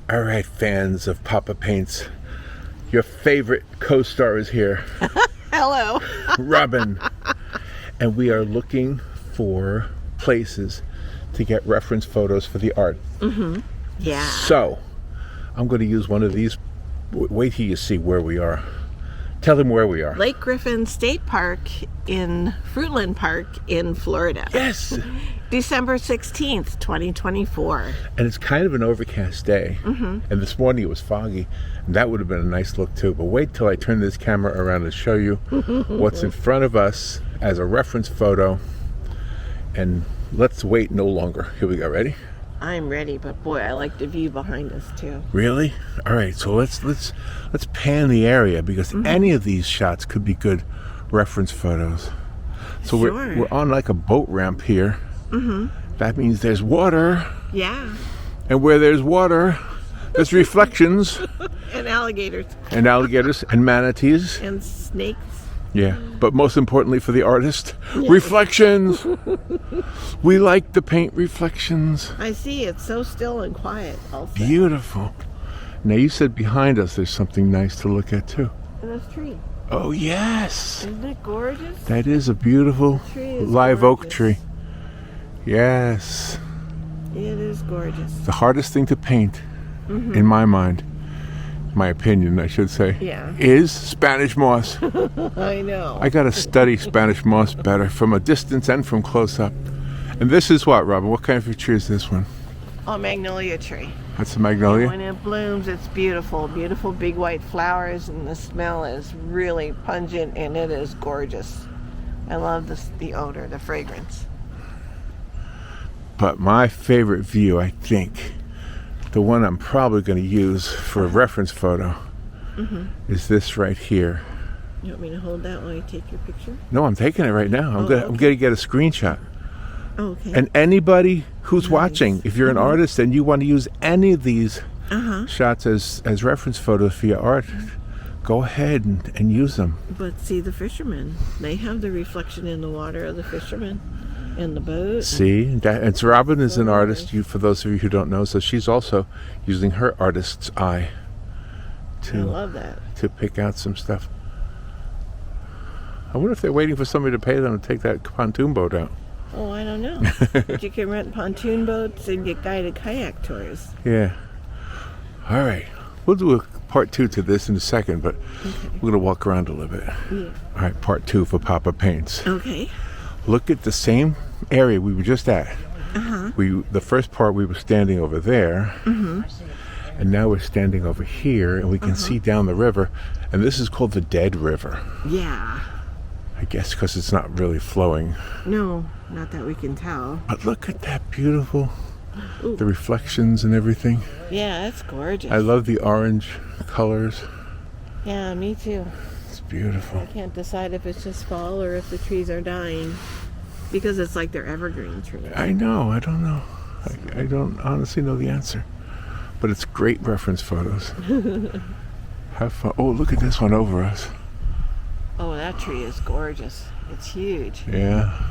All right, fans of Poppa Paints, your favorite co-star is here. Hello. Robin. And we are looking for places to get reference photos for the art. Mm-hmm. Yeah. So, I'm going to use one of these. Wait till you see where we are. Tell them where we are. Lake Griffin State Park in Fruitland Park in Florida. Yes. December 16th, 2024. And it's kind of an overcast day. Mm-hmm. And this morning it was foggy. And that would have been a nice look too. But wait till I turn this camera around and show you what's in front of us as a reference photo. And let's wait no longer. Here we go. Ready? I'm ready, but boy, I like the view behind us too. Really? All right. So let's pan the area because any of these shots could be good reference photos. So Sure. we're on like a boat ramp here. Mm-hmm. That means there's water. Yeah. And where there's water, there's reflections. And alligators. And alligators and manatees. And snakes. Yeah. But most importantly for the artist, reflections. We like to paint reflections. I see. It's so still and quiet also. Beautiful. Now you said behind us there's something nice to look at too. And this tree. Oh yes. Isn't it gorgeous? That is a beautiful Tree is live oak gorgeous. tree. Yes. It is gorgeous. The hardest thing to paint, in my mind, my opinion, I should say, Yeah. is Spanish moss. I know. I got to study Spanish moss better from a distance and from close up. And this is what, Robin? What kind of a tree is this one? Oh, magnolia tree. That's a magnolia? When it blooms, it's beautiful. Beautiful big white flowers, and the smell is really pungent, and it is gorgeous. I love the odor, the fragrance. But my favorite view, I think, the one I'm probably going to use for a reference photo, is this right here. You want me to hold that while you take your picture? No, I'm taking it right now. I'm going to get a screenshot. Oh, okay. And anybody who's watching, if you're an artist and you want to use any of these shots as reference photos for your art, go ahead and use them. But see the fishermen. They have the reflection in the water of the fishermen and the boat. See, and Robin is an artist, for those of you who don't know, so she's also using her artist's eye I love that. to pick out some stuff. I wonder if they're waiting for somebody to pay them to take that pontoon boat out. Oh, I don't know. But you can rent pontoon boats and get guided kayak tours. Yeah. All right. We'll do a part 2 to this in a second, but we're going to walk around a little bit. Yeah. All right, part 2 for Poppa Paints. Okay. Look at the same area we were just at. The first part we were standing over there, and now we're standing over here, and we can see down the river, and this is called the Dead River. Yeah. I guess because it's not really flowing. No, not that we can tell. But look at that beautiful, the reflections and everything. Yeah, it's gorgeous. I love the orange colors. Yeah, me too. It's beautiful. I can't decide if it's just fall or if the trees are dying because it's like they're evergreen trees. I know. I don't know. I don't honestly know the answer. But it's great reference photos. Have fun. Oh, look at this one over us. Oh, that tree is gorgeous. It's huge. Yeah.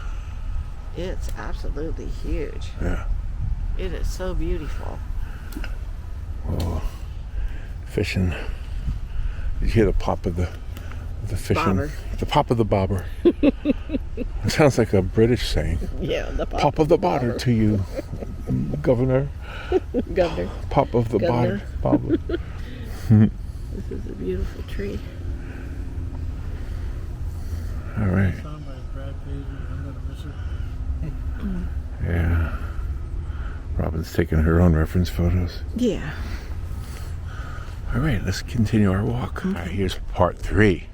It's absolutely huge. Yeah. It is so beautiful. Oh, fishing. Did you hear the pop of the fishing? Bobber. The pop of the bobber. It sounds like a British saying. Yeah, the Pop of the bobber to you, Governor. Governor. Pop of the Governor. bobber. This is a beautiful tree. All right. Yeah. Robin's taking her own reference photos. Yeah. All right, let's continue our walk. All right, here's part 3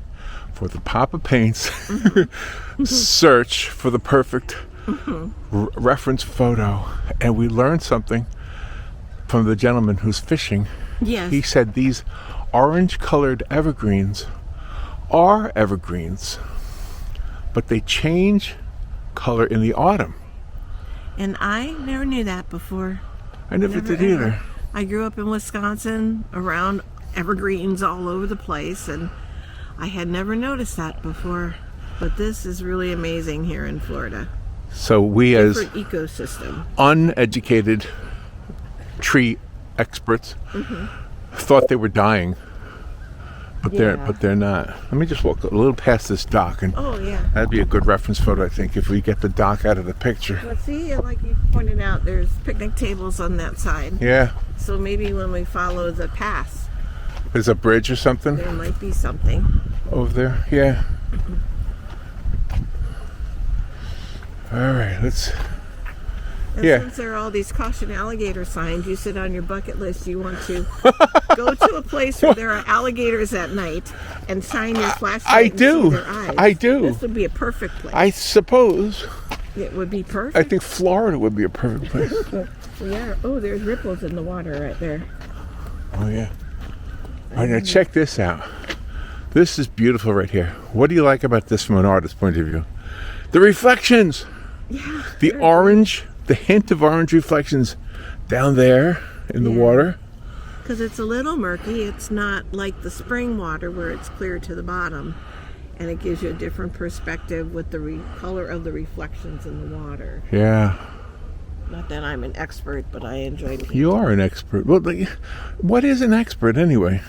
for the Poppa Paints search for the perfect reference photo. And we learned something from the gentleman who's fishing. Yes. He said these orange-colored evergreens are evergreens, but they change color in the autumn. And I never knew that before. I never did either. I grew up in Wisconsin around evergreens all over the place, and I had never noticed that before. But this is really amazing here in Florida. So we as Different ecosystem. uneducated tree experts thought they were dying, but Yeah. they're not. Let me just walk a little past this dock, and Oh, yeah. that'd be a good reference photo, I think, if we get the dock out of the picture. Well, see, like you pointed out, there's picnic tables on that side. Yeah, So maybe when we follow the path, there's a bridge or something there might be something. over there. Yeah. All right, let's. And Yeah. since there are all these caution alligator signs, you said on your bucket list you want to go to a place where there are alligators at night and shine your flashlight I and do. see their eyes. I do. This would be a perfect place. I suppose. It would be I perfect. think Florida would be a perfect place. Yeah. Oh, there's ripples in the water right there. Oh yeah. All right, now check this out. This is beautiful right here. What do you like about this from an artist's point of view? The reflections. Yeah. The orange, the hint of orange reflections down there in the water. Because it's a little murky. It's not like the spring water where it's clear to the bottom. And it gives you a different perspective with the color of the reflections in the water. Yeah. Not that I'm an expert, but I enjoy it. You are an expert. Well, what is an expert anyway?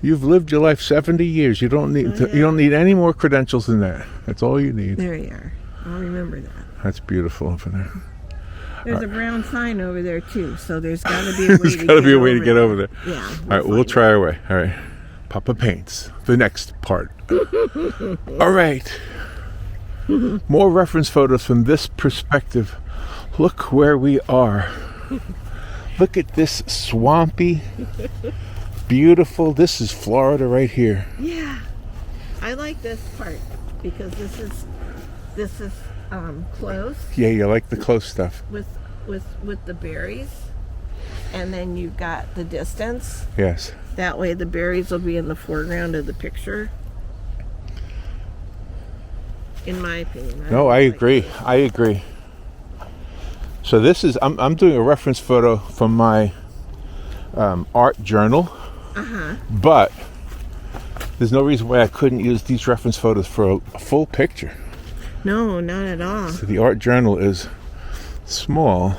You've lived your life 70 years. You don't need you don't need any more credentials than that. That's all you need. There you are. I'll remember that. That's beautiful over there. There's a brown sign over there too, so there's got to be a way There's to got to be a way to get over there. Yeah. All right, we'll try our way. All right. Poppa paints. The next part. All right. More reference photos from this perspective. Look where we are. Look at this swampy, beautiful. This is Florida right here. Yeah. I like this part because this is close Yeah, you like the close stuff. with the berries, and then you've got the distance. Yes. That way the berries will be in the foreground of the picture. In my opinion. No, I agree. I agree. So this is, I'm doing a reference photo from my art journal, but there's no reason why I couldn't use these reference photos for a full picture. No, not at all. So the art journal is small,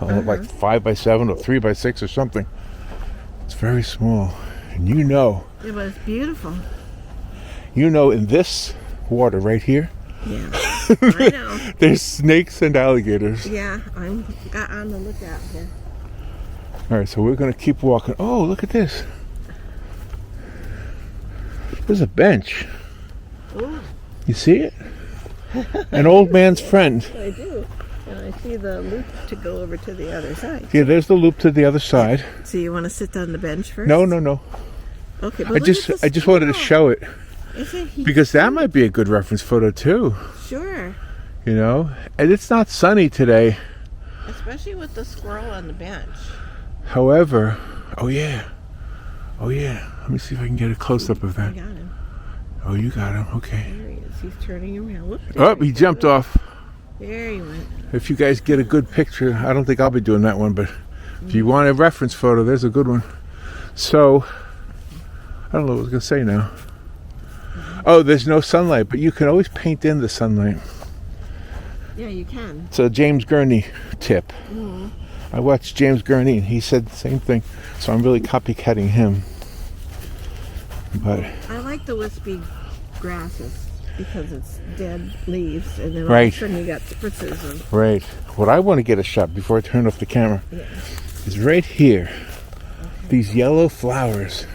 like 5x7 or 3x6 or something. It's very small. And It was beautiful. in this water right here, Yeah. I know. there's snakes and alligators. Yeah, I'm on the lookout here. All right, so we're going to keep walking. Oh, look at this. There's a bench. Ooh, You see it? An old man's friend. I do. And I see the loop to go over to the other side. Yeah, there's the loop to the other side. So you want to sit on the bench first? No. Okay, but I just wanted to show it Isn't he because that might be a good reference photo too. Sure. And it's not sunny today. Especially with the squirrel on the bench. However, oh yeah. Let me see if I can get a close up of I that. got him. Oh, you got him. Okay. There he is. He's turning around. Look. Oh, he jumped off. There he went. If you guys get a good picture, I don't think I'll be doing that one, but if you want a reference photo, there's a good one. So, I don't know what I was going to say now. Oh, there's no sunlight, but you can always paint in the sunlight. Yeah, you can. It's a James Gurney tip. I watched James Gurney, and he said the same thing, so I'm really copycatting him. But I like the wispy grasses because it's dead leaves, and then all Right. of a sudden you got spritzes of. right, what I want to get a shot before I turn off the camera Yeah, is right here. These yellow flowers.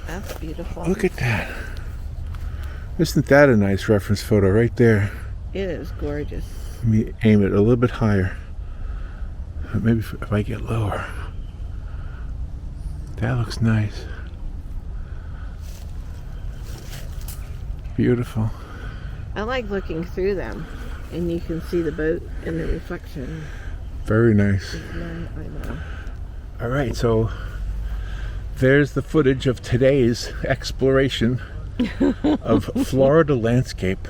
that's beautiful. Look at that. Isn't that a nice reference photo right there? It is gorgeous. Let me aim it a little bit higher. Maybe if I get lower. That looks nice. Beautiful. I like looking through them, and you can see the boat and the reflection. Very nice. I know. All right, so there's the footage of today's exploration of Florida landscape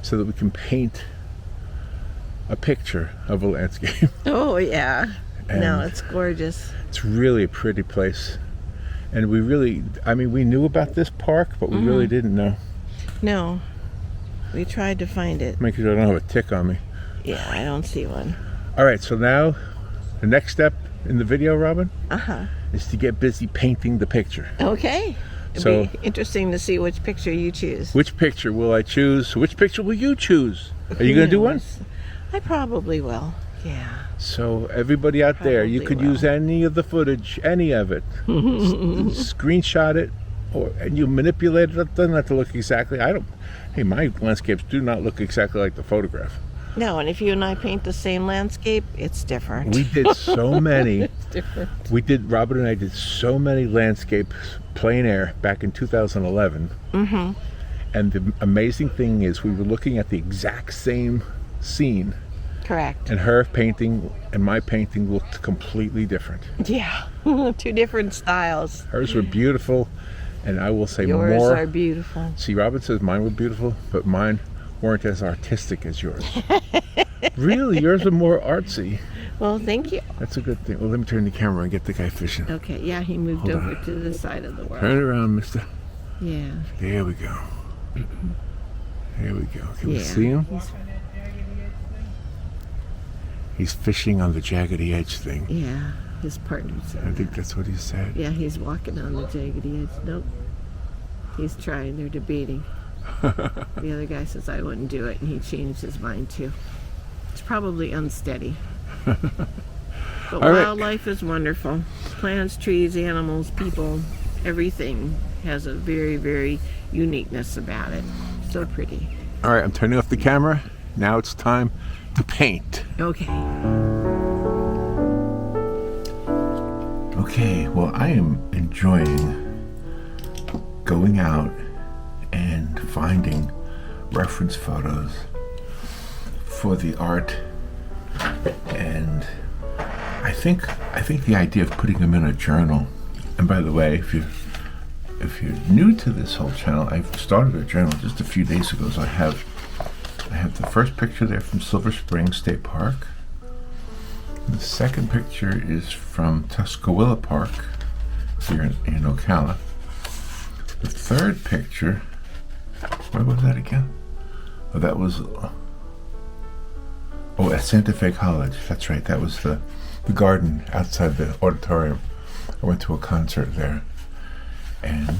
so that we can paint a picture of a landscape. Oh yeah. And No, it's gorgeous. it's really a pretty place. And we knew about this park, but we really didn't know. No, we tried to find it. Make sure I don't have a tick on me. Yeah, I don't see one. All right, so now the next step in the video, Robin, Uh-huh. is to get busy painting the picture. Okay. It'd So- be interesting to see which picture you choose. Which picture will I choose? Which picture will you choose? Are you going to do one? I probably will. Yeah. So everybody out there, you Probably could will. use any of the footage, any of it. Screenshot it, and you manipulate it. It doesn't have to look exactly. Hey, my landscapes do not look exactly like the photograph. No, and if you and I paint the same landscape, it's different. We did so many. It's different. Robin and I did so many landscapes, plein air, back in 2011. Mm-hmm. And the amazing thing is, we were looking at the exact same scene, Correct. and her painting and my painting looked completely different. Yeah. Two different styles. Hers were beautiful, and I will say Yours more. are beautiful. See, Robin says mine were beautiful, but mine weren't as artistic as yours. Really, yours are more artsy. Well, thank you. That's a good thing. Well, let me turn the camera and get the guy fishing. Okay, yeah, he moved Hold over on. to the side of the world. Turn it around, mister. Yeah. There we go. There we go. Can we Yeah. see him? He's- He's fishing on the jaggedy edge thing. yeah, his partner I said think that. that's what he said. Yeah, he's walking on the jaggedy edge. Nope. He's trying. They're debating. The other guy says I wouldn't do it, and he changed his mind too. It's probably unsteady. But All right. wildlife is wonderful. Plants, trees, animals, people, everything has a very, very uniqueness about it. So pretty. All right, I'm turning off the camera. Now it's time to paint. Okay. Okay, well, I am enjoying going out and finding reference photos for the art, and I think the idea of putting them in a journal. And by the way, if you're new to this whole channel, I've started a journal just a few days ago. So I have the first picture there from Silver Springs State Park. The second picture is from Tuscaloosa Park here in Ocala. The third picture, where was that again? Oh, that was at Santa Fe College. That's right. That was the garden outside the auditorium. I went to a concert there. And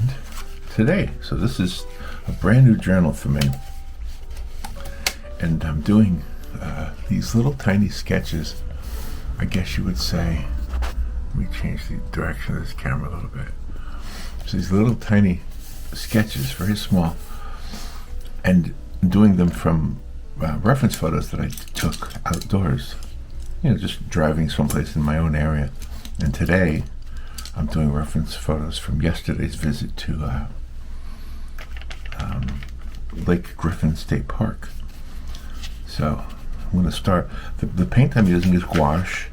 today, so this is a brand new journal for me. And I'm doing these little tiny sketches, I guess you would say. Let me change the direction of this camera a little bit. So these little tiny sketches, very small, and doing them from reference photos that I took outdoors. You know, just driving someplace in my own area. And today, I'm doing reference photos from yesterday's visit to Lake Griffin State Park. So I'm going to start. The paint I'm using is gouache.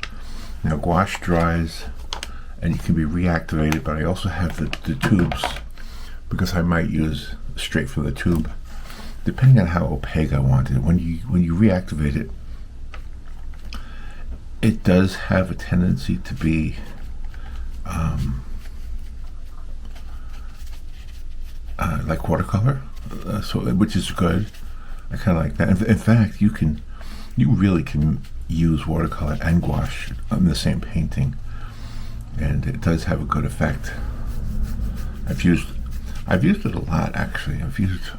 Now gouache dries and it can be reactivated, but I also have the tubes because I might use straight from the tube, depending on how opaque I want it. When you reactivate it, it does have a tendency to be like watercolor, which is good. I kind of like that. In fact, you really can use watercolor and gouache on the same painting, and it does have a good effect. I've used it a lot, actually. I've used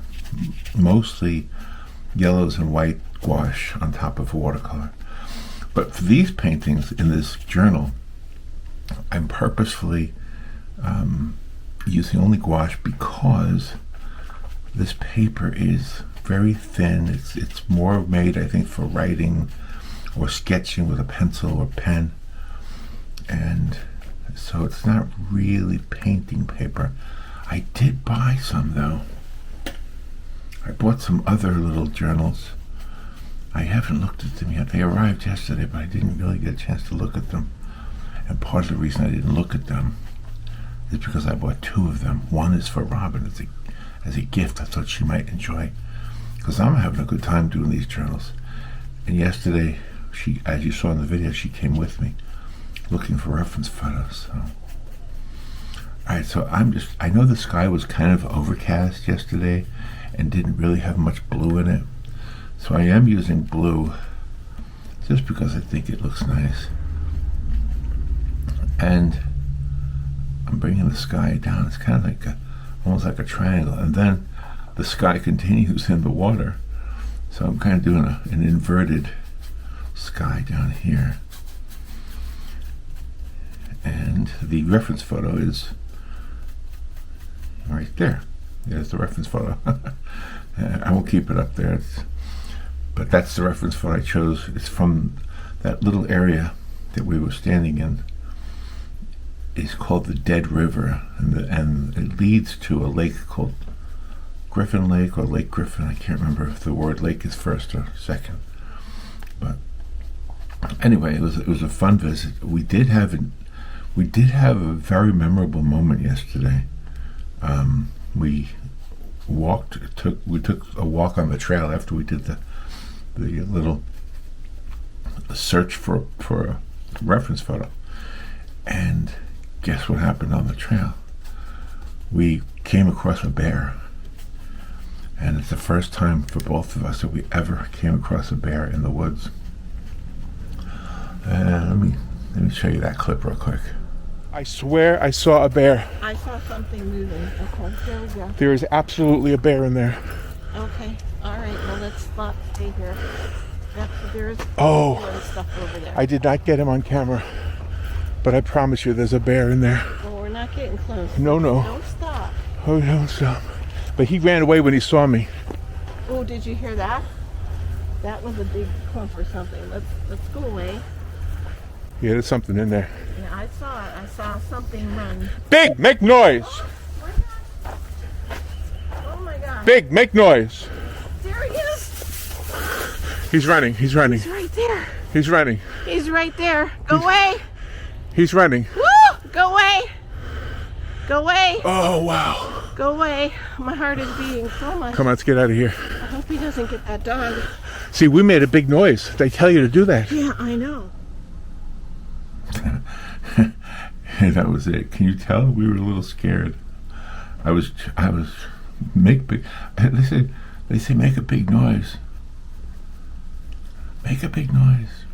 mostly yellows and white gouache on top of watercolor. But for these paintings in this journal, I'm purposefully using only gouache because this paper is very thin. It's more made, I think, for writing or sketching with a pencil or pen, and so it's not really painting paper. I did buy some, though. I bought some other little journals. I haven't looked at them yet. They arrived yesterday, but I didn't really get a chance to look at them. And part of the reason I didn't look at them is because I bought two of them. One is for Robin as a gift. I thought she might enjoy, because I'm having a good time doing these journals. And yesterday, she, as you saw in the video, she came with me looking for reference photos. So. Alright, so I know the sky was kind of overcast yesterday and didn't really have much blue in it. So I am using blue just because I think it looks nice. and I'm bringing the sky down. It's kind of like almost like a triangle, and then the sky continues in the water. So I'm kind of doing an inverted sky down here. And the reference photo is right there. There's the reference photo. I won't keep it up there, but that's the reference photo I chose. It's from that little area that we were standing in. It's called the Dead River, and it leads to a lake called Griffin Lake or Lake Griffin. I can't remember if the word lake is first or second. But anyway, it was a fun visit. We did have a very memorable moment yesterday. We took a walk on the trail after we did the little search for a reference photo, and guess what happened on the trail? We came across a bear, and it's the first time for both of us that we ever came across a bear in the woods. Let me show you that clip real quick. I swear I saw a bear. I saw something moving. Okay, there we go. There is absolutely a bear in there. Okay, all right. Well, let's not stay here. There's stuff over there. I did not get him on camera, but I promise you there's a bear in there. Well, we're not getting close. No. Don't stop. Oh, don't stop. But he ran away when he saw me. Oh, did you hear that? That was a big clump or something. Let's go away. Yeah, there's something in there. Yeah, I saw it. I saw something run. Big, make noise! Oh my God. Big, make noise! There he is. He's running. He's right there. He's running. He's right there. Go away. He's running. Woo! Go away. Go away. Oh, wow. Go away. My heart is beating so much. Come on, let's get out of here. I hope he doesn't get that dog. See, we made a big noise. They tell you to do that. Yeah, I know. That was it. Can you tell? We were a little scared. I was make big. They say make a big noise. Make a big noise.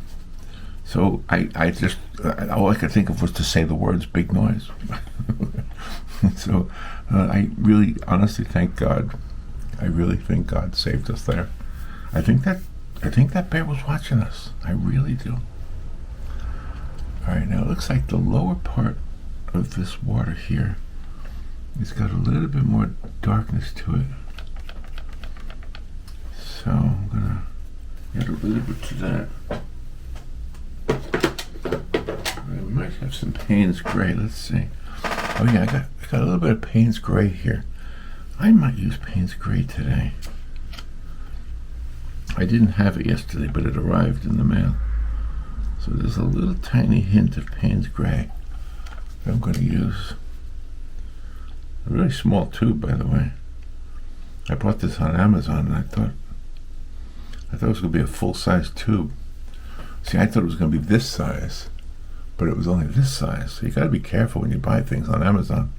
So I just all I could think of was to say the words big noise. So I really honestly thank God. I really think God saved us there. I think that bear was watching us. I really do. All right, now it looks like the lower part of this water here has got a little bit more darkness to it. So I'm gonna add a little bit to that. I might have some Payne's Gray. Let's see. Oh yeah, I got a little bit of Payne's Gray here. I might use Payne's Gray today. I didn't have it yesterday, but it arrived in the mail. So there's a little tiny hint of Payne's Gray that I'm going to use. A really small tube, by the way. I bought this on Amazon, and I thought it was going to be a full-size tube. See, I thought it was going to be this size, but it was only this size. So you got to be careful when you buy things on Amazon.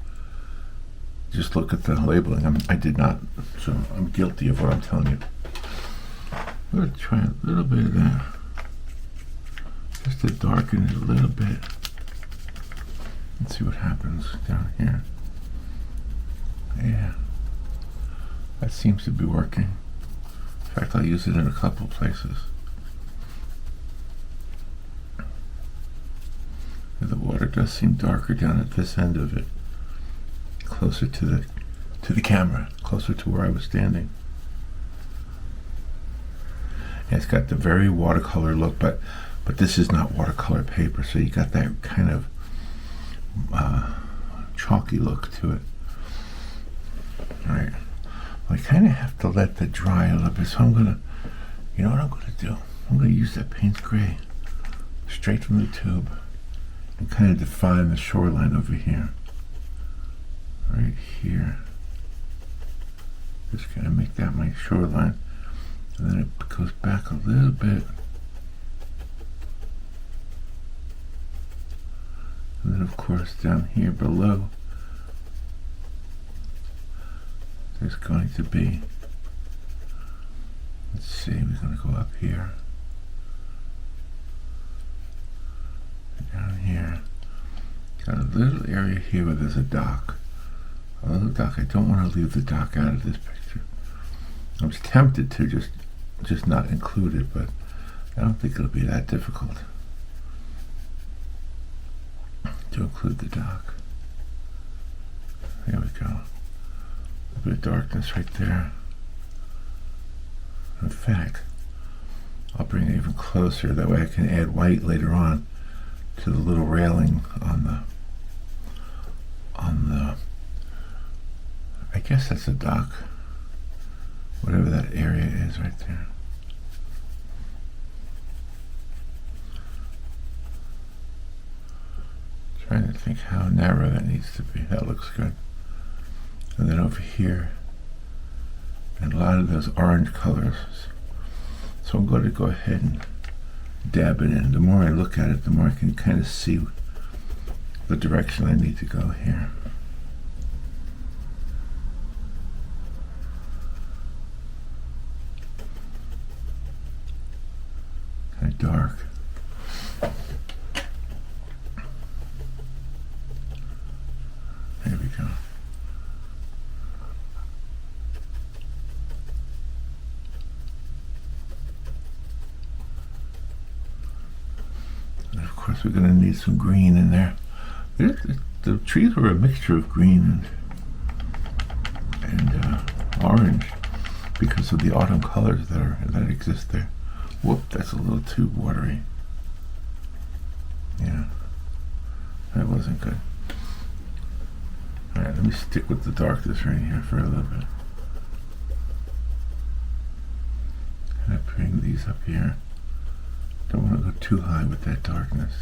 Just look at the labeling. I did not, so I'm guilty of what I'm telling you. I'm going to try a little bit of that. Just to darken it a little bit. Let's see what happens down here. Yeah. That seems to be working. In fact, I'll use it in a couple places. And the water does seem darker down at this end of it. Closer to the camera. Closer to where I was standing. Yeah, it's got the very watercolor look, but this is not watercolor paper, so you got that kind of chalky look to it. All right, well, I kind of have to let that dry a little bit, so I'm gonna, you know what I'm gonna do? I'm gonna use that Payne's Gray straight from the tube and kind of define the shoreline over here, right here. Just gonna make that my shoreline, and then it goes back a little bit. And then of course down here below there's going to be, let's see, we're going to go up here, down here, Got a little area here where there's a dock. A little dock. I don't want to leave the dock out of this picture. I was tempted to just not include it, but I don't think it'll be that difficult to include the dock. There we go. A bit of darkness right there. In fact, I'll bring it even closer. That way I can add white later on to the little railing on the I guess that's a dock. Whatever that area is right there. Trying to think how narrow that needs to be. That looks good. And then over here, and a lot of those orange colors. So I'm going to go ahead and dab it in. The more I look at it, the more I can kind of see the direction I need to go here. Kind of dark. There we go. And of course we're going to need some green in there. The trees were a mixture of green and orange because of the autumn colors that exist there. Whoop, that's a little too watery. Yeah, that wasn't good. Alright, let me stick with the darkness right here for a little bit. Kind of bring these up here. Don't want to go too high with that darkness.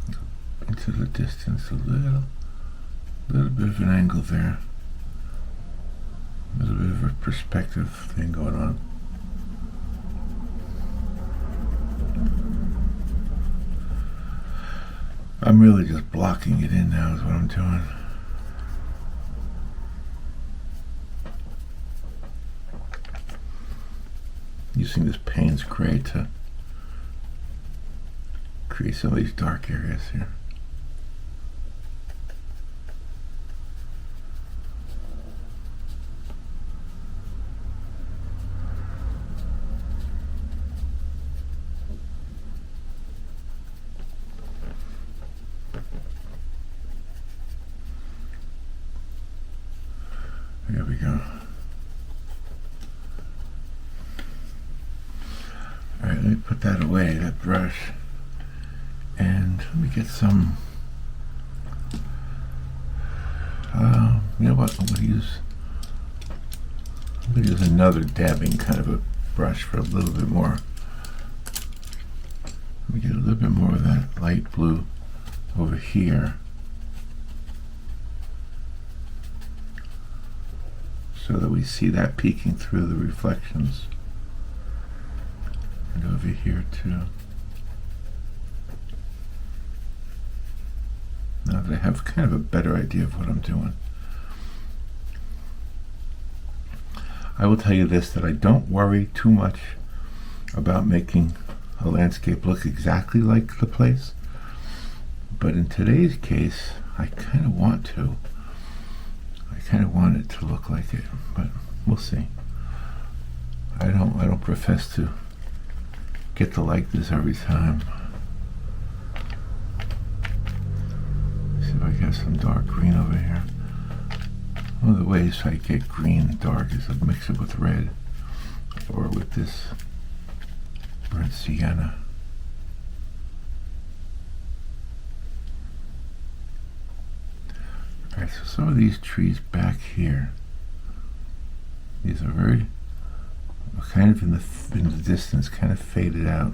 Go into the distance a little bit of an angle there. A little bit of a perspective thing going on. I'm really just blocking it in now is what I'm doing. Using this Payne's gray to create some of these dark areas here. There we go. Alright, let me put that away, that brush. And let me get some, you know what, I'm going to use another dabbing kind of a brush for a little bit more. Let me get a little bit more of that light blue over here. So that we see that peeking through the reflections. And over here too. Now that I have kind of a better idea of what I'm doing. I will tell you this, that I don't worry too much about making a landscape look exactly like the place. But in today's case, I kind of want to. I kind of want it to look like it, but we'll see. I don't profess to get to like this every time. Let's see if I get some dark green over here. One of the ways I get green dark is to mix it with red, or with this burnt sienna. Alright, so some of these trees back here, these are very kind of in the distance, kind of faded out.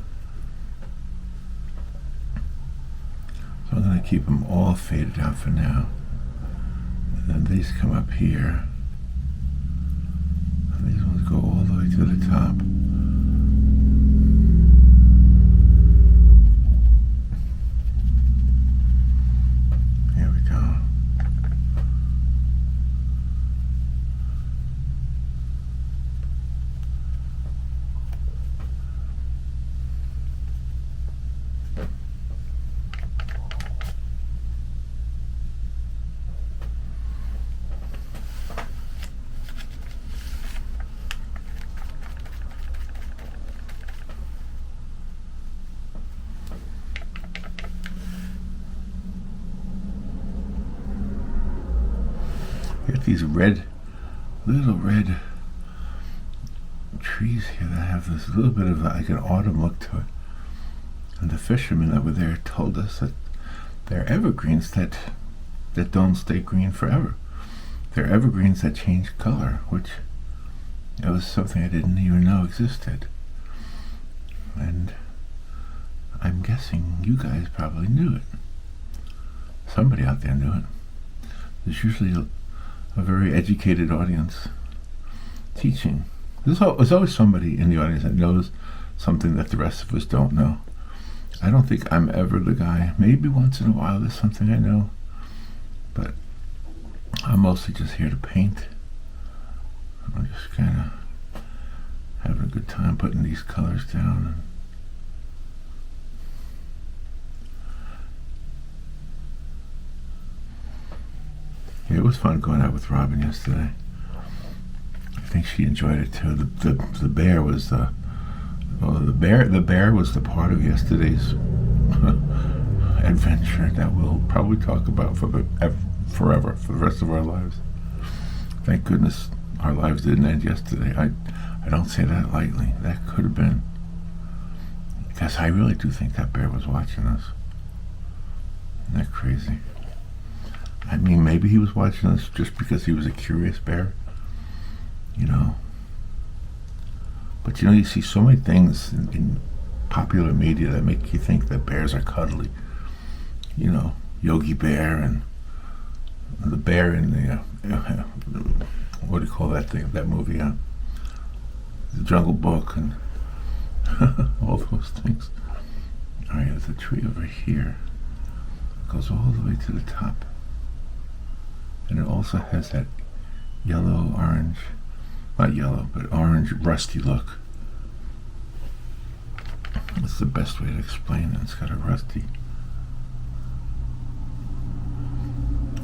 So I'm going to keep them all faded out for now. And then these come up here. And these ones go all the way to the top. Here we go. these red, little red trees here that have this little bit of like an autumn look to it. And the fishermen over there told us that they're evergreens that don't stay green forever. They're evergreens that change color, which it was something I didn't even know existed. And I'm guessing you guys probably knew it. Somebody out there knew it. There's usually a very educated audience teaching. There's always somebody in the audience that knows something that the rest of us don't know. I don't think I'm ever the guy. Maybe once in a while there's something I know, but I'm mostly just here to paint. I'm just kind of having a good time putting these colors down. Yeah, it was fun going out with Robin yesterday. I think she enjoyed it too. The bear was the bear was the part of yesterday's adventure that we'll probably talk about forever, for the rest of our lives. Thank goodness our lives didn't end yesterday. I don't say that lightly. That could have been, because I really do think that bear was watching us. Isn't that crazy? I mean, maybe he was watching us just because he was a curious bear, you know. But you know, you see so many things in popular media that make you think that bears are cuddly. You know, Yogi Bear and the bear in the what do you call that thing? That movie, The Jungle Book, and all those things. All right, there's a tree over here. It goes all the way to the top. And it also has that yellow, orange, not yellow, but orange, rusty look. That's the best way to explain it. It's got a rusty.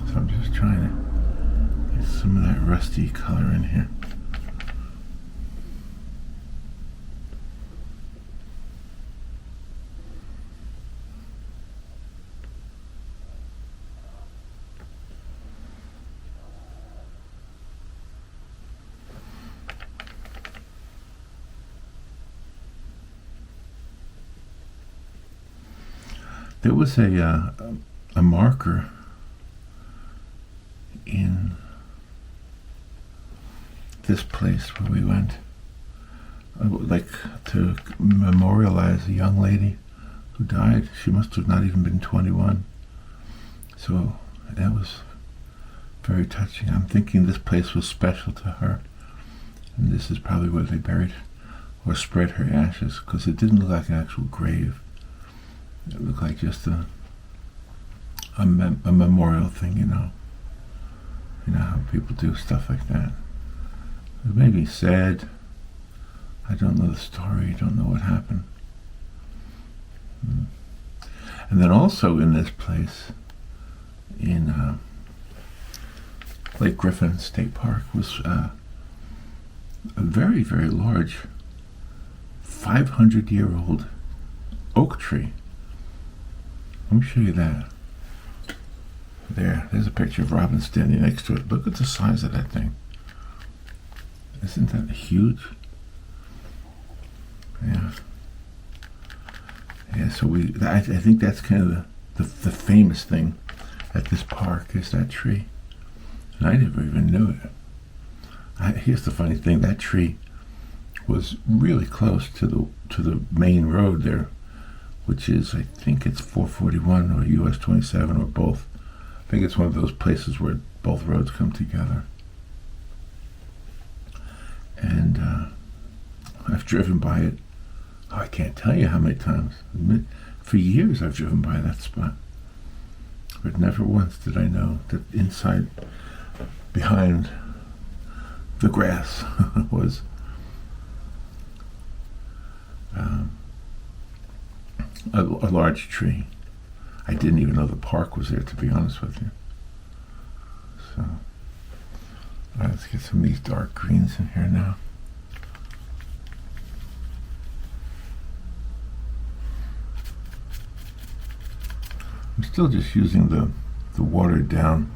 So I'm just trying to get some of that rusty color in here. There was a marker in this place where we went, like to memorialize a young lady who died. She must have not even been 21. So that was very touching. I'm thinking this place was special to her, and this is probably where they buried or spread her ashes, because it didn't look like an actual grave. It looked like just a memorial thing, you know. You know how people do stuff like that. It made me sad. I don't know the story. I don't know what happened. And then also in this place, in Lake Griffin State Park, was a very, very large 500-year-old oak tree. Let me show you that. There's a picture of Robin standing next to it. Look at the size of that thing. Isn't that huge? Yeah. Yeah, so I think that's kind of the famous thing at this park is that tree. And I never even knew it. Here's the funny thing. That tree was really close to the main road there, which is, I think it's 441 or US 27 or both. I think it's one of those places where both roads come together. And I've driven by it. Oh, I can't tell you how many times. For years I've driven by that spot. But never once did I know that inside, behind the grass, was a large tree. I didn't even know the park was there, to be honest with you. So, all right, let's get some of these dark greens in here now. I'm still just using the watered down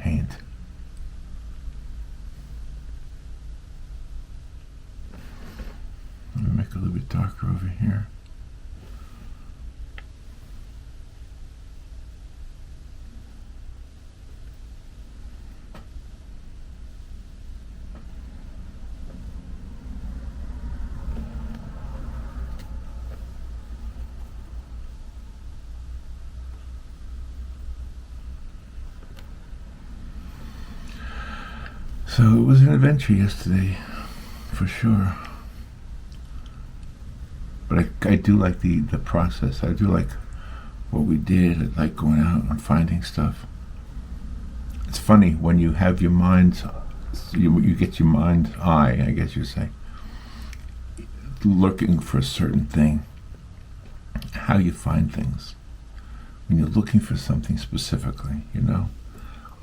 paint. I'm going to make it a little bit darker over here. So it was an adventure yesterday, for sure. But I do like the process. I do like what we did. I like going out and finding stuff. It's funny when you have your mind's, you get your mind's eye, I guess you say, looking for a certain thing, how you find things. When you're looking for something specifically, you know,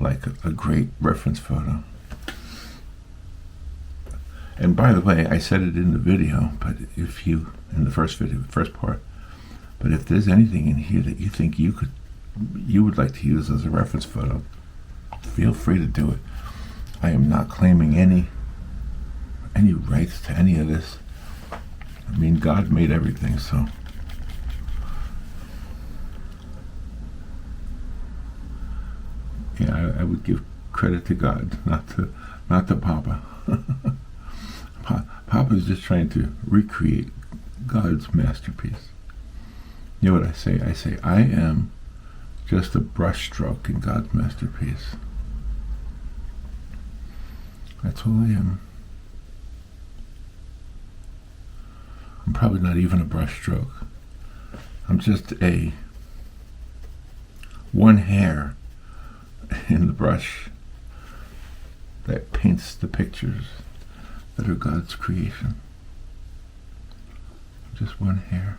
like a great reference photo. And by the way, I said it in the video, but if you, in the first video, first part, but if there's anything in here that you think you would like to use as a reference photo, feel free to do it. I am not claiming any rights to any of this. I mean, God made everything, so. Yeah, I would give credit to God, not to Poppa. Poppa's just trying to recreate God's masterpiece. You know what I say? I say, I am just a brushstroke in God's masterpiece. That's all I am. I'm probably not even a brushstroke. I'm just one hair in the brush that paints the pictures that are God's creation. Just one hair.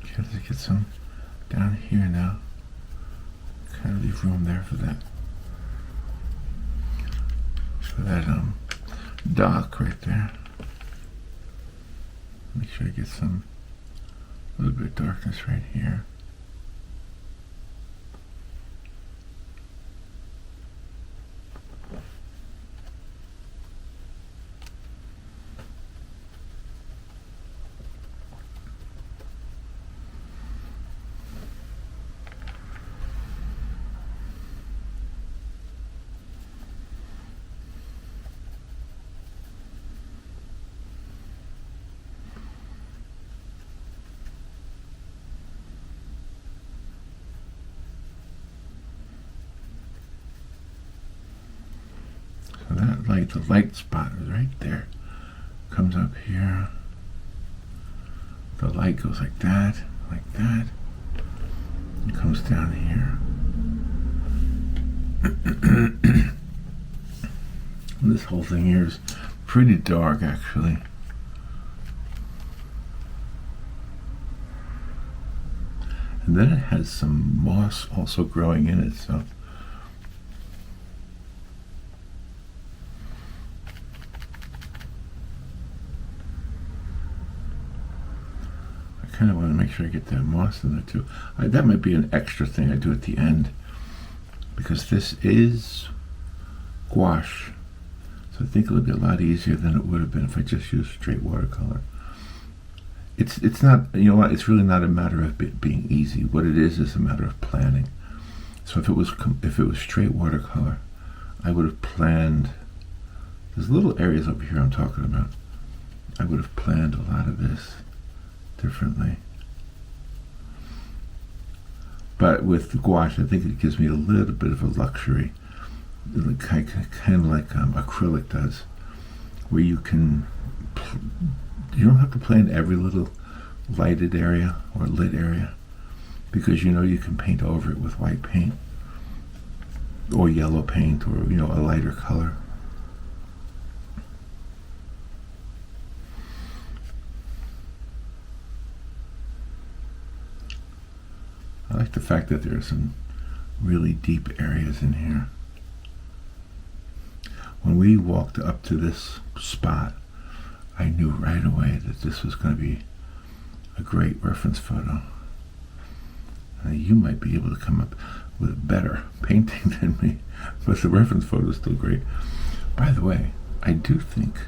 Okay, let's get some down here now. Kind of leave room there for that. For that dock right there. Make sure I get some a little bit of darkness right here. That light, the light spot is right there. Comes up here. The light goes like that. It comes down here. And this whole thing here is pretty dark, actually. And then it has some moss also growing in it, so. I kind of want to make sure I get that moss in there too. That might be an extra thing I do at the end, because this is gouache, so I think it'll be a lot easier than it would have been if I just used straight watercolor. It's not, you know what, it's really not a matter of it being easy. What it is a matter of planning. So if it was straight watercolor, I would have planned, there's little areas over here I'm talking about. I would have planned a lot of this differently. But with the gouache, I think it gives me a little bit of a luxury, kind of like acrylic does, where you don't have to plan every little lighted area or lit area, because you know you can paint over it with white paint or yellow paint or a lighter color. I like the fact that there are some really deep areas in here. When we walked up to this spot, I knew right away that this was going to be a great reference photo. You might be able to come up with a better painting than me, but the reference photo is still great. By the way, I do think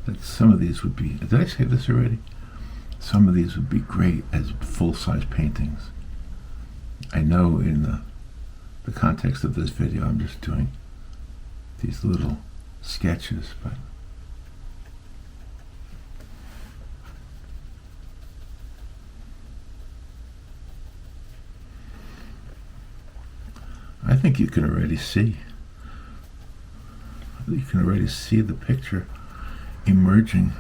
that some of these would be, did I say this already? Some of these would be great as full-size paintings. I know in the context of this video, I'm just doing these little sketches, but I think you can already see. You can already see the picture emerging.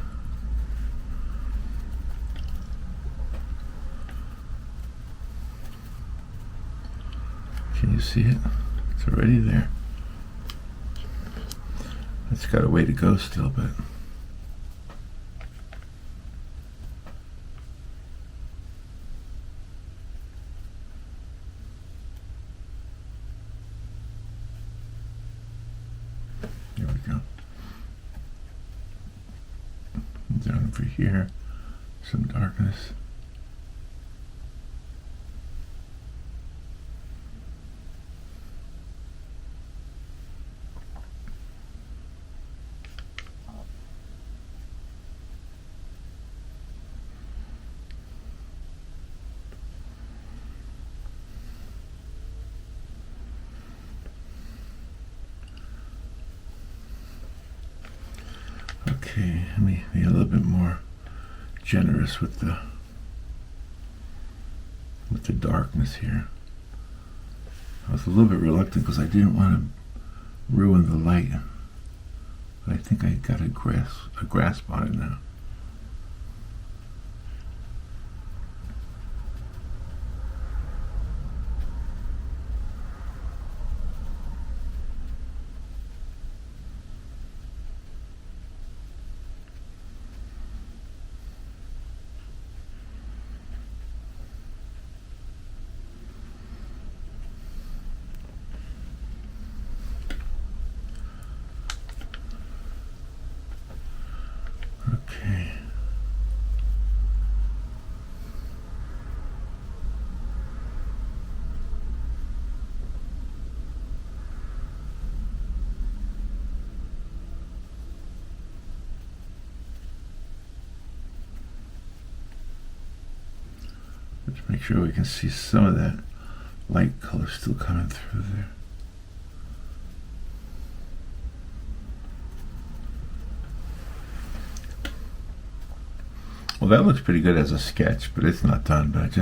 Can you see it? It's already there. It's got a way to go still, but there we go. Down over here, some darkness. Okay, let me be a little bit more generous with the darkness here. I was a little bit reluctant because I didn't want to ruin the light, but I think I got a grasp on it now. Okay. Let's make sure we can see some of that light color still coming through there. Well, that looks pretty good as a sketch, but it's not done. But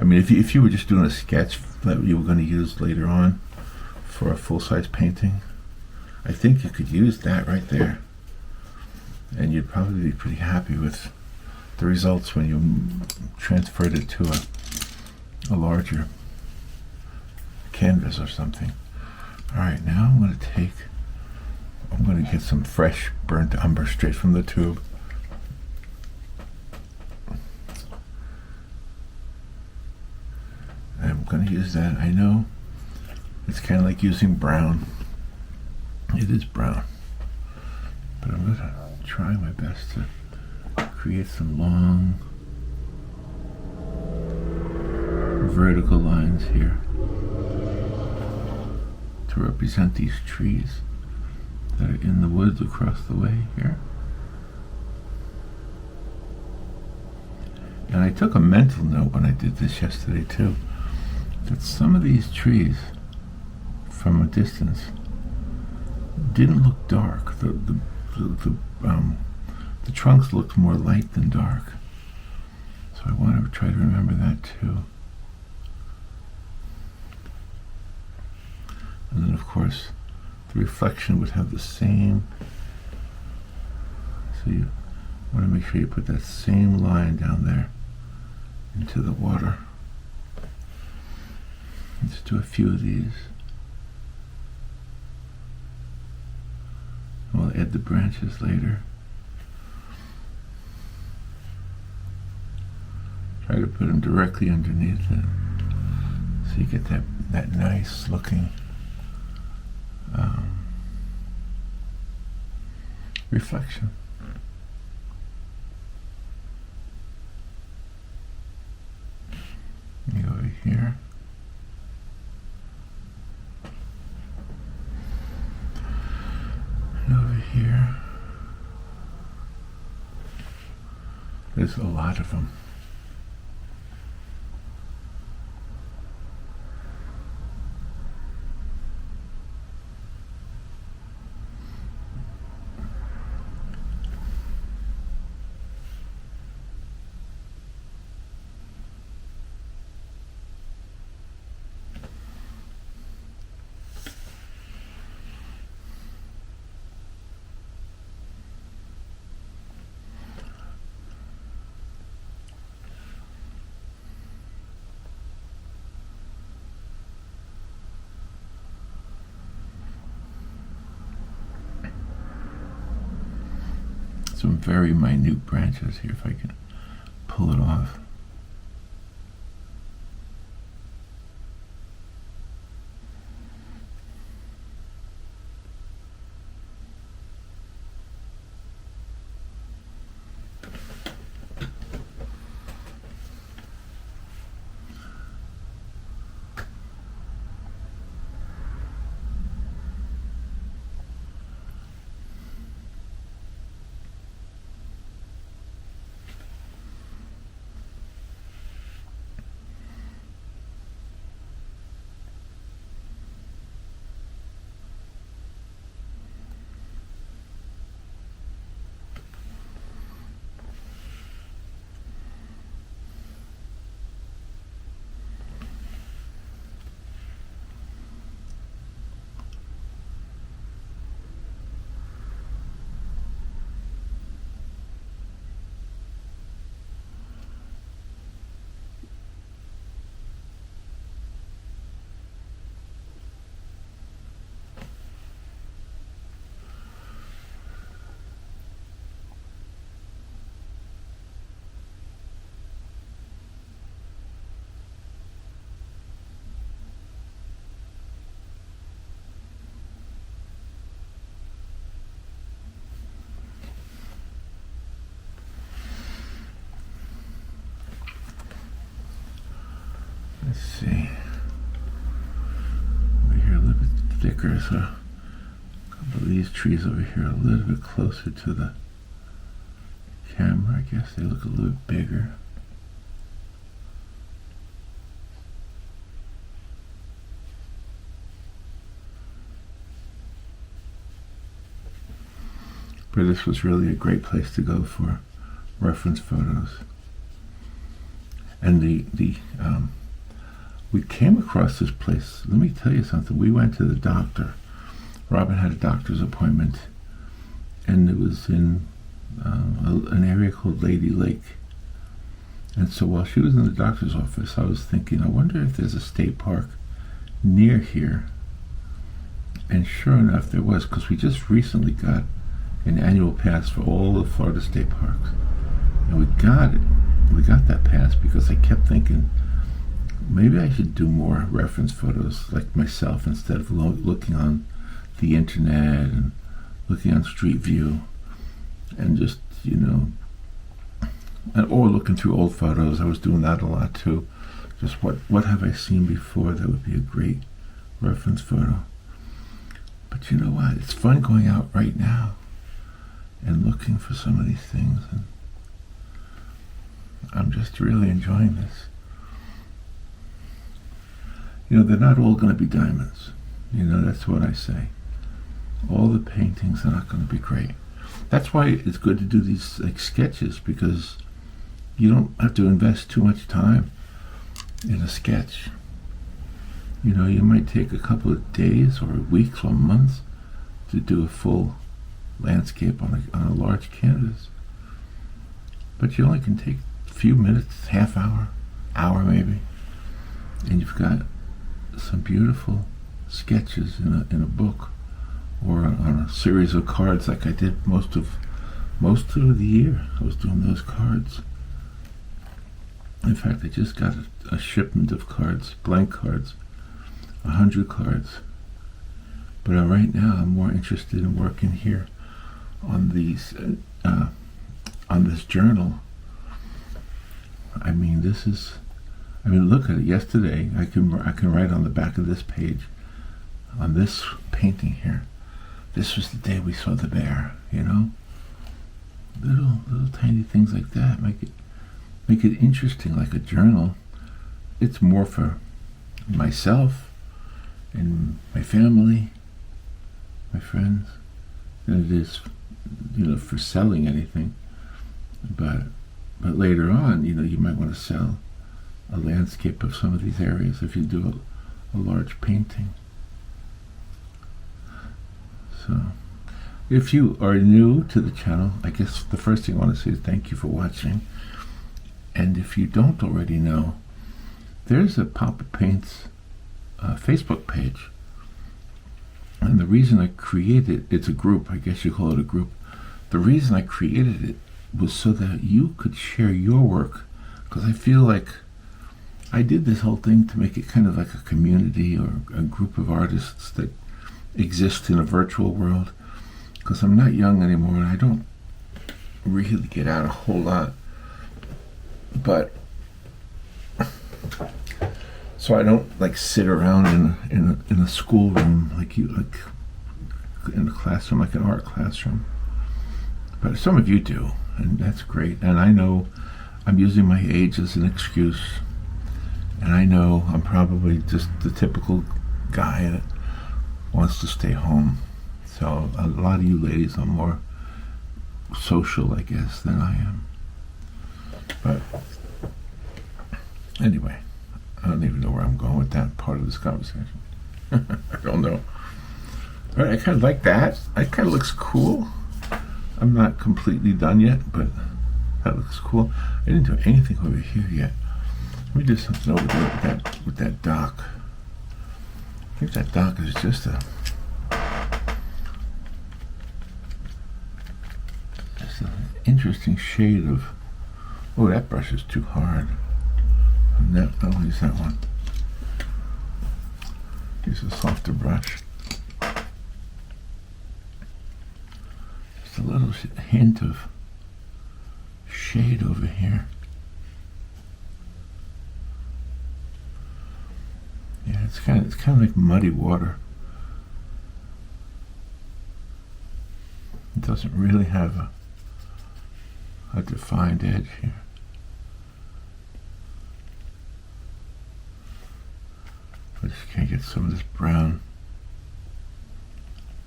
I mean, if you were just doing a sketch that you were going to use later on for a full-size painting, I think you could use that right there. And you'd probably be pretty happy with the results when you transferred it to a larger canvas or something. All right, now I'm going to get some fresh burnt umber straight from the tube. I'm going to use that. I know it's kind of like using brown. It is brown. But I'm going to try my best to create some long vertical lines here to represent these trees that are in the woods across the way here. And I took a mental note when I did this yesterday too, that some of these trees from a distance didn't look dark. The trunks looked more light than dark. So I want to try to remember that too. And then of course the reflection would have the same, so you want to make sure you put that same line down there into the water. Let's do a few of these. And we'll add the branches later. Try to put them directly underneath it so you get that nice looking reflection. You go over here. And over here. There's a lot of them. Some very minute branches here, if I can pull it off. Let's see. Over here a little bit thicker, so a couple of these trees over here are a little bit closer to the camera. I guess they look a little bit bigger. But this was really a great place to go for reference photos. And we came across this place. Let me tell you something. We went to the doctor. Robin had a doctor's appointment, and it was in an area called Lady Lake. And so while she was in the doctor's office, I was thinking, I wonder if there's a state park near here. And sure enough, there was, because we just recently got an annual pass for all the Florida state parks. And we got it. We got that pass because I kept thinking, maybe I should do more reference photos like myself instead of looking on the internet and looking on Street View and just, or looking through old photos. I was doing that a lot too. Just what have I seen before that would be a great reference photo. But you know what? It's fun going out right now and looking for some of these things, and I'm just really enjoying this. They're not all going to be diamonds. That's what I say. All the paintings are not going to be great. That's why it's good to do these sketches, because you don't have to invest too much time in a sketch. You might take a couple of days or weeks or months to do a full landscape on a large canvas. But you only can take a few minutes, half hour maybe, and you've got some beautiful sketches in a book or on a series of cards, like I did most of the year. I was doing those cards. In fact, I just got a shipment of cards, blank cards, 100 cards. But right now I'm more interested in working here on these on this journal. I mean, this is I mean, look at it. Yesterday, I can write on the back of this page, on this painting here. This was the day we saw the bear. You know, little tiny things like that make it interesting, like a journal. It's more for myself and my family, my friends, than it is, for selling anything. But later on, you might want to sell a landscape of some of these areas if you do a large painting. So, if you are new to the channel, I guess the first thing I want to say is thank you for watching. And if you don't already know, there's a Poppa Paints Facebook page. And the reason I created it's a group, I guess you call it a group. The reason I created it was so that you could share your work, because I feel like I did this whole thing to make it kind of like a community or a group of artists that exist in a virtual world, because I'm not young anymore and I don't really get out a whole lot. But so I don't like sit around in a schoolroom like in a classroom, like an art classroom. But some of you do, and that's great. And I know I'm using my age as an excuse, and I know I'm probably just the typical guy that wants to stay home. So a lot of you ladies are more social, I guess, than I am. But anyway, I don't even know where I'm going with that part of this conversation. I don't know. All right, I kind of like that. It kind of looks cool. I'm not completely done yet, but that looks cool. I didn't do anything over here yet. Let me do something over there with that dock. I think that dock is just an interesting shade of. Oh, that brush is too hard. I'll use that one. Use a softer brush. Just a little hint of shade over here. Yeah, it's kind of like muddy water. It doesn't really have a defined edge here. I just can't get some of this brown,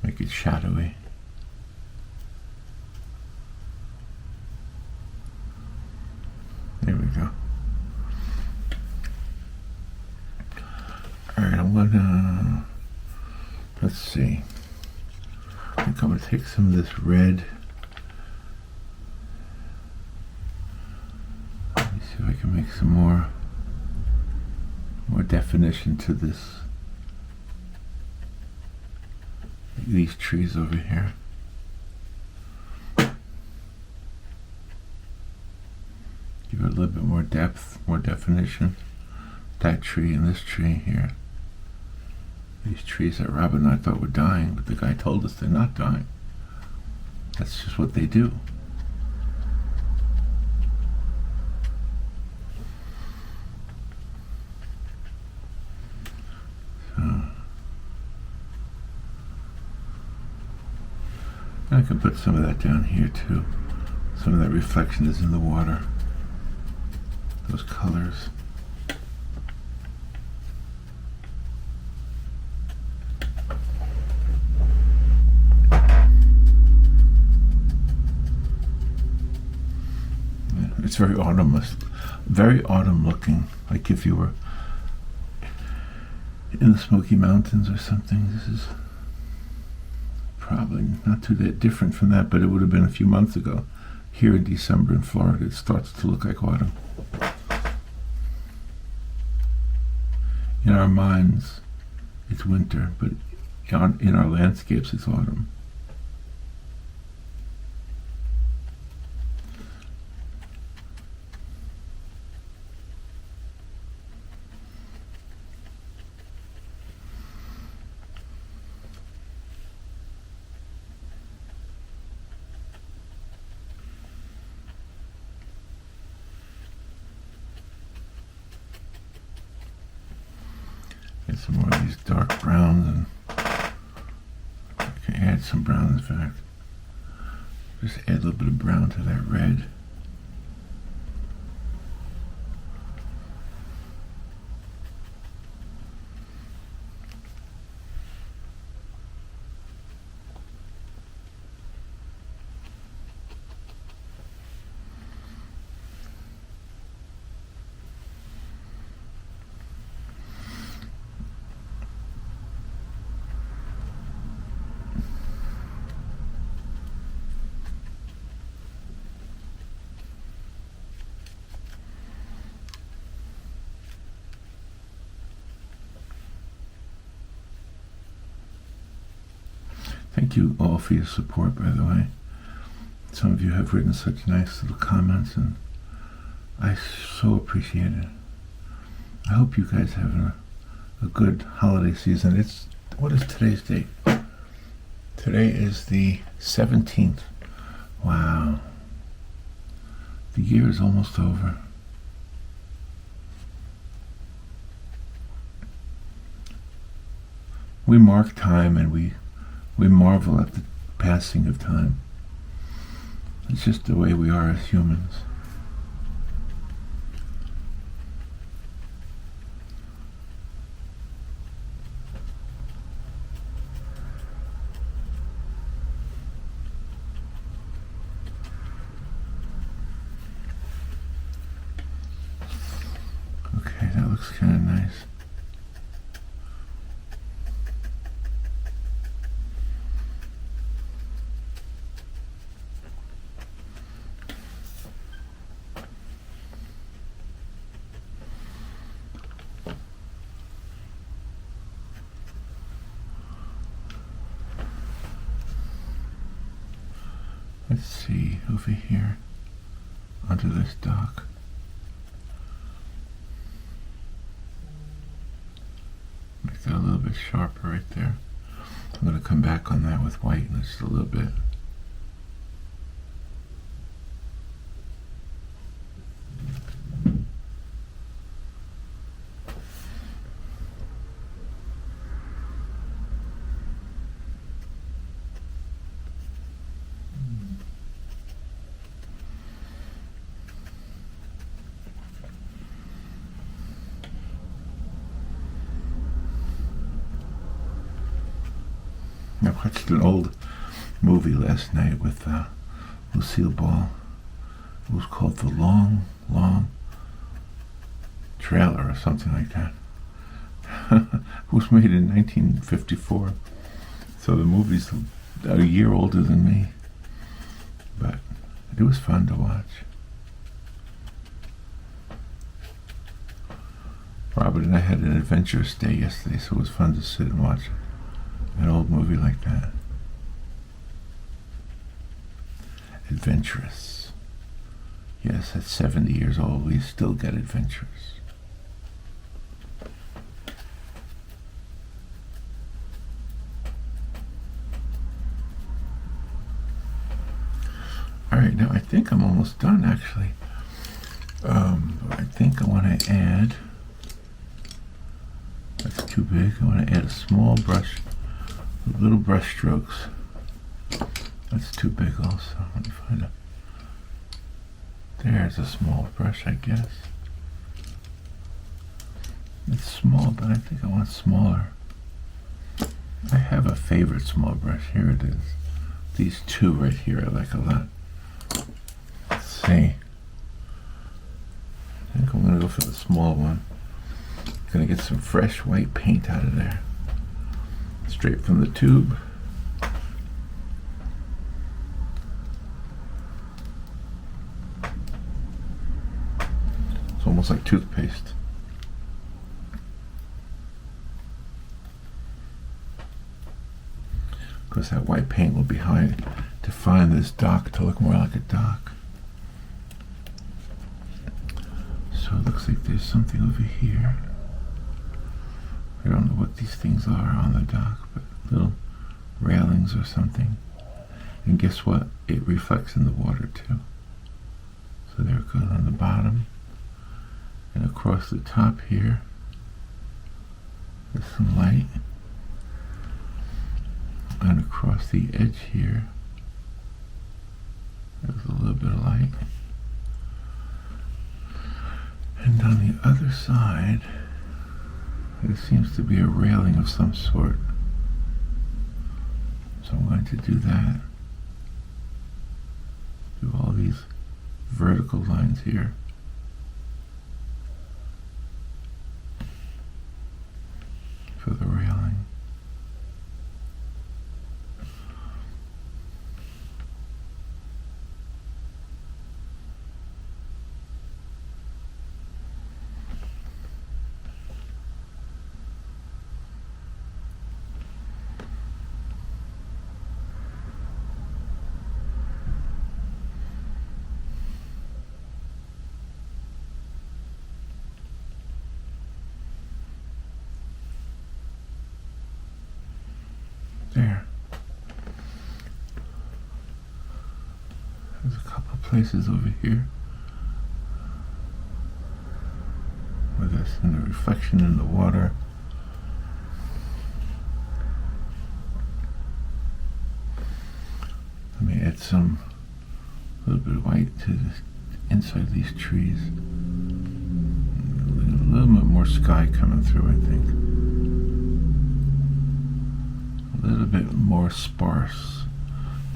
make it shadowy. There we go. Alright, I'm gonna, let's see. I think I'm gonna take some of this red. Let me see if I can make some more definition to these trees over here. Give it a little bit more depth, more definition. That tree and this tree here. These trees that Robin and I thought were dying, but the guy told us they're not dying. That's just what they do. I can put some of that down here too. Some of that reflection is in the water. Those colors. Yeah, it's very autumn looking, like if you were in the Smoky Mountains or something. This is probably not too that different from that, but it would have been a few months ago. Here in December in Florida, it starts to look like autumn. In our minds, it's winter, but in our landscapes, it's autumn. Get some more of these dark browns, and I can add some brown, in fact. Just add a little bit of brown to that red. Thank you all for your support, by the way. Some of you have written such nice little comments, and I so appreciate it. I hope you guys have a good holiday season. What is today's date? Today is the 17th. Wow. The year is almost over. We mark time, and we marvel at the passing of time. It's just the way we are as humans. Okay, that looks kind of nice. Let's see, over here, onto this dock. Make that a little bit sharper right there. I'm going to come back on that with white in just a little bit. I watched an old movie last night with Lucille Ball. It was called The Long, Long Trailer or something like that. It was made in 1954. So the movie's a year older than me. But it was fun to watch. Robert and I had an adventurous day yesterday, so it was fun to sit and watch an old movie like that. Adventurous. Yes, at 70 years old, we still get adventurous. Alright, now I think I'm almost done, actually. I think I want to add, that's too big, I want to add a small brush, little brush strokes. That's too big also. Let me find a, there's a small brush, I guess. It's small, but I think I want smaller. I have a favorite small brush. Here it is. These two right here I like a lot. Let's see. I think I'm going to go for the small one. I'm going to get some fresh white paint out of there. Straight from the tube. It's almost like toothpaste. Because that white paint will be high to define this dock to look more like a dock. So it looks like there's something over here. I don't know what these things are on the dock, but little railings or something. And guess what? It reflects in the water too. So there it goes on the bottom. And across the top here, There's some light. And across the edge here, there's a little bit of light. And on the other side, there seems to be a railing of some sort. So I'm going to do that. Do all these vertical lines here. For the railing. There. There's a couple places over here where there's a reflection in the water. Let me add some little bit of white to the inside of these trees. A little bit more sky coming through, I think. A little bit more sparse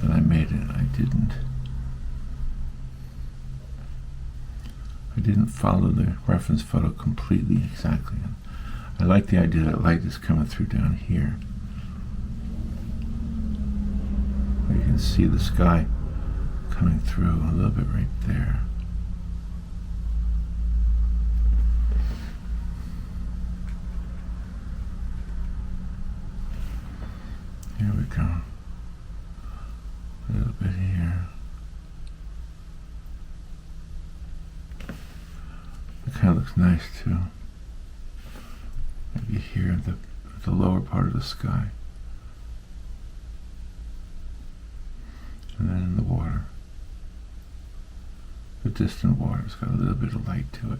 than I made it. I didn't follow the reference photo completely exactly. I like the idea that light is coming through down here. You can see the sky coming through a little bit right there. Here we go. A little bit here. It kind of looks nice too. Maybe here at the lower part of the sky. And then in the water. The distant water's got a little bit of light to it.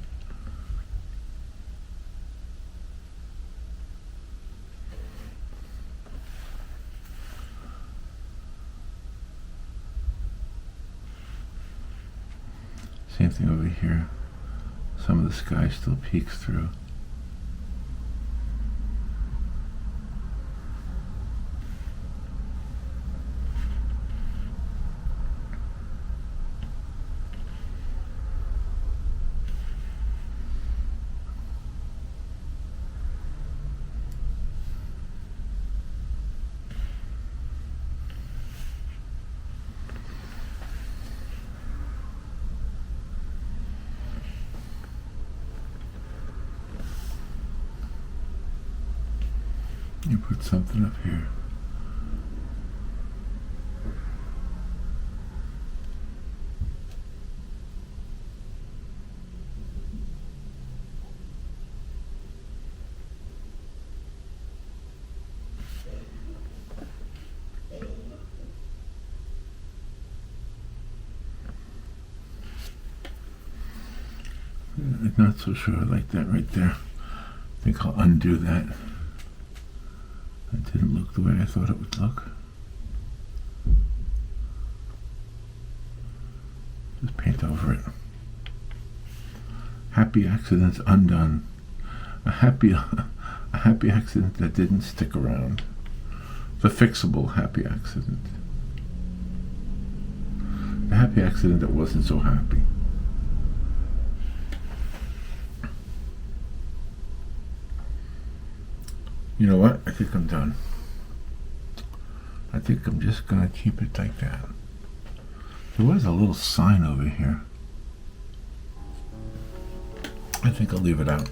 Same thing over here. Some of the sky still peeks through. You put something up here. I'm not so sure I like that right there. I think I'll undo that. That didn't look the way I thought it would look. Just paint over it. Happy accidents undone. A happy accident that didn't stick around. The fixable happy accident. The happy accident that wasn't so happy. You know what? I think I'm done. I think I'm just going to keep it like that. There was a little sign over here. I think I'll leave it out.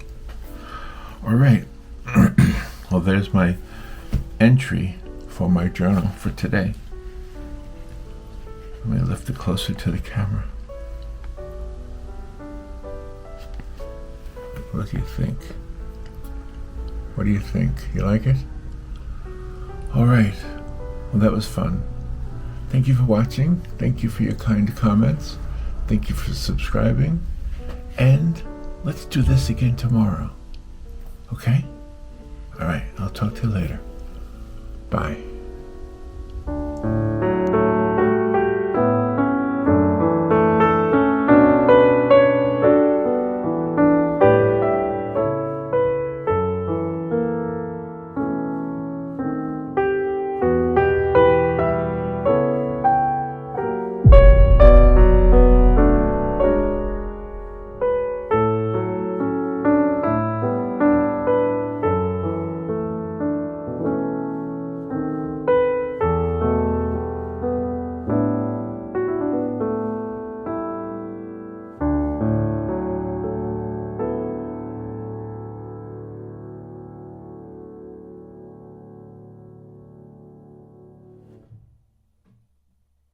All right. Well, there's my entry for my journal for today. Let me lift it closer to the camera. What do you think? What do you think? You like it? All right. Well, that was fun. Thank you for watching. Thank you for your kind comments. Thank you for subscribing. And let's do this again tomorrow. Okay? All right, I'll talk to you later. Bye.